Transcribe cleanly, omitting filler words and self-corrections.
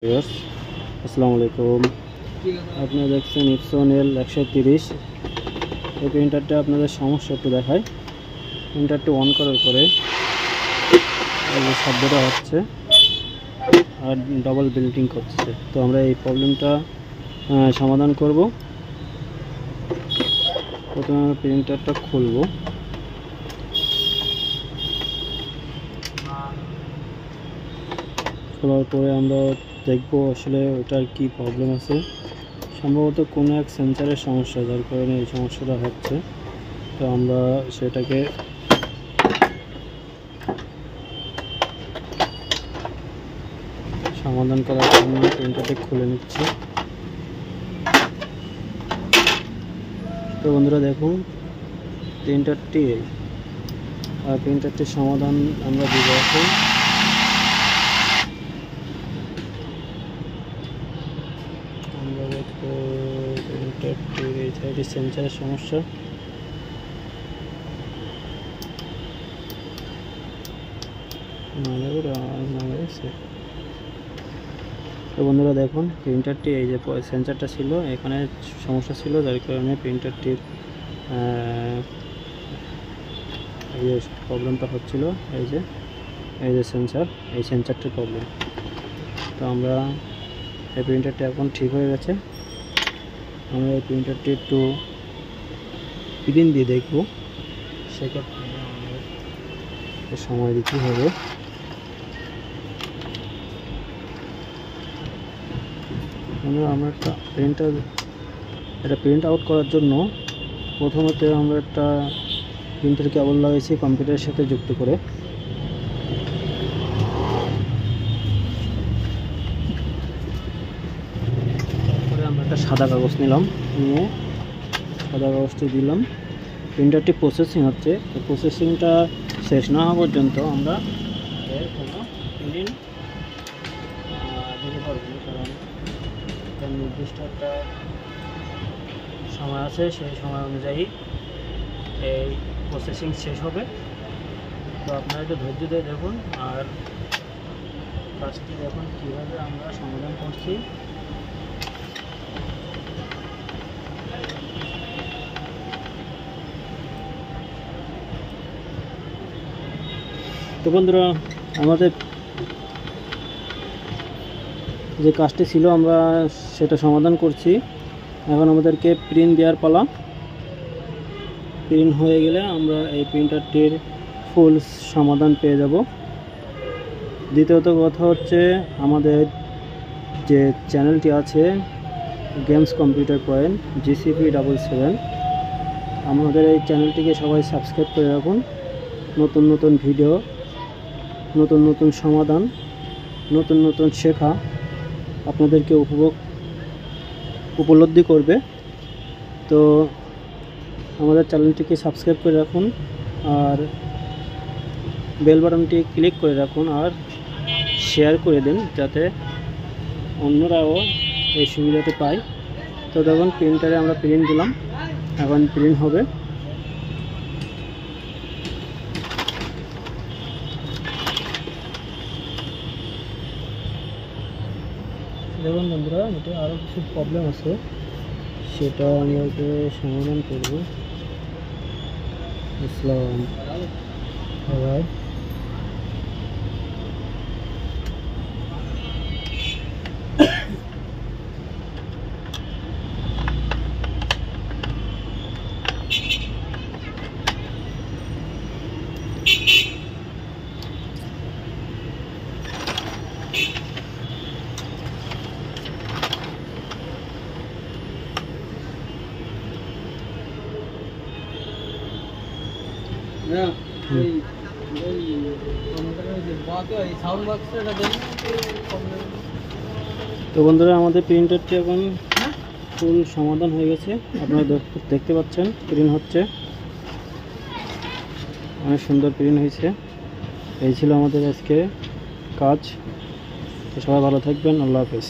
আসসালামু আলাইকুম। আপনারা দেখছেন ইপসন L130। এই প্রিন্টারটা আপনাদের সমস্যা একটু দেখায়। প্রিন্টারটি অন করার পরে এই যে শব্দটা হচ্ছে আর ডাবল বিল্ডিং করছে। তো আমরা এই প্রবলেমটা সমাধান করব। প্রথমে আমরা প্রিন্টারটা খুলব। খোলার পরে আমরা দেখব আসলে ওটার কি প্রবলেম আছে। সম্ভবত কোনো এক সেন্সরের সমস্যা, যার কারণে এই সমস্যাটা হচ্ছে। তো আমরা সেটাকে সমাধান করার জন্য প্রিন্টারটি খুলে নিচ্ছি। তো বন্ধুরা দেখুন, প্রিন্টারটির সমাধান আমরা দিব এখন। আমরা দেখবো প্রিন্টারটির এই সাইডে সেন্সরের সমস্যা। তো বন্ধুরা দেখুন, প্রিন্টারটি এই যে সেন্সরটা ছিল এখানে সমস্যা ছিল, যার কারণে প্রিন্টারটির এই যে প্রবলেমটা হচ্ছিল। এই যে সেন্সরটির প্রবলেম। তো আমরা এই প্রিন্টারটি এখন ঠিক হয়ে গেছে। আমরা এই প্রিন্টারটি একটু প্রিন্ট দিয়ে দেখব, সেক্ষেত্রে আমাদের সময় দিতে হবে। আমরা একটা প্রিন্ট আউট করার জন্য প্রথমত আমরা একটা প্রিন্টার কেবল লাগাইছি কম্পিউটারের সাথে যুক্ত করে। তারপরে আমরা একটা সাদা কাগজ নিয়ে সাদা কাগজটি দিলাম। প্রিন্টারটি প্রসেসিং হচ্ছে, তো প্রসেসিংটা শেষ না হওয়া পর্যন্ত আমরা এর কোনো প্রিন্ট দিতে পারবো না, কারণ নির্দিষ্ট একটা সময় আছে, সেই সময় অনুযায়ী এই প্রসেসিং শেষ হবে। তো আপনারা একটু ধৈর্য দিয়ে দেখুন আর কাজটি দেখুন কীভাবে আমরা সমাধান করছি। তো বন্ধুরা, আমাদের যে কাজটি ছিল আমরা সেটা সমাধান করছি। এখন আমাদেরকে প্রিন্ট দেওয়ার পালা। প্রিন্ট হয়ে গেলে আমরা এই প্রিন্টারটির ফুল সমাধান পেয়ে যাব। দ্বিতীয়ত কথা হচ্ছে, আমাদের যে চ্যানেলটি আছে গেমস কম্পিউটার পয়েন্ট GCP77, আমাদের এই চ্যানেলটিকে সবাই সাবস্ক্রাইব করে রাখুন। নতুন নতুন ভিডিও, নতুন নতুন সমাধান, নতুন নতুন শেখা আপনাদেরকে উপলব্ধি করবে। তো আমাদের চ্যানেলটিকে সাবস্ক্রাইব করে রাখুন আর বেল বাটনটি ক্লিক করে রাখুন আর শেয়ার করে দিন, যাতে অন্যরাও এই সুবিধাটি পায়। তো দেখুন, প্রিন্টারে আমরা প্রিন্ট দিলাম, এখন প্রিন্ট হবে। দেখুন বন্ধুরা, এটা আরও কিছু প্রবলেম আছে, সেটা আমরা সমাধান করব। ইসলাম তো বন্ধুরা, আমাদের প্রিন্টারটি এখন ফুল সমাধান হয়ে গেছে। আপনারা দেখতে পাচ্ছেন প্রিন্ট হচ্ছে, অনেক সুন্দর প্রিন্ট হয়েছে। এই ছিল আমাদের আজকে কাজ। তো সবাই ভালো থাকবেন। আল্লাহ হাফেজ।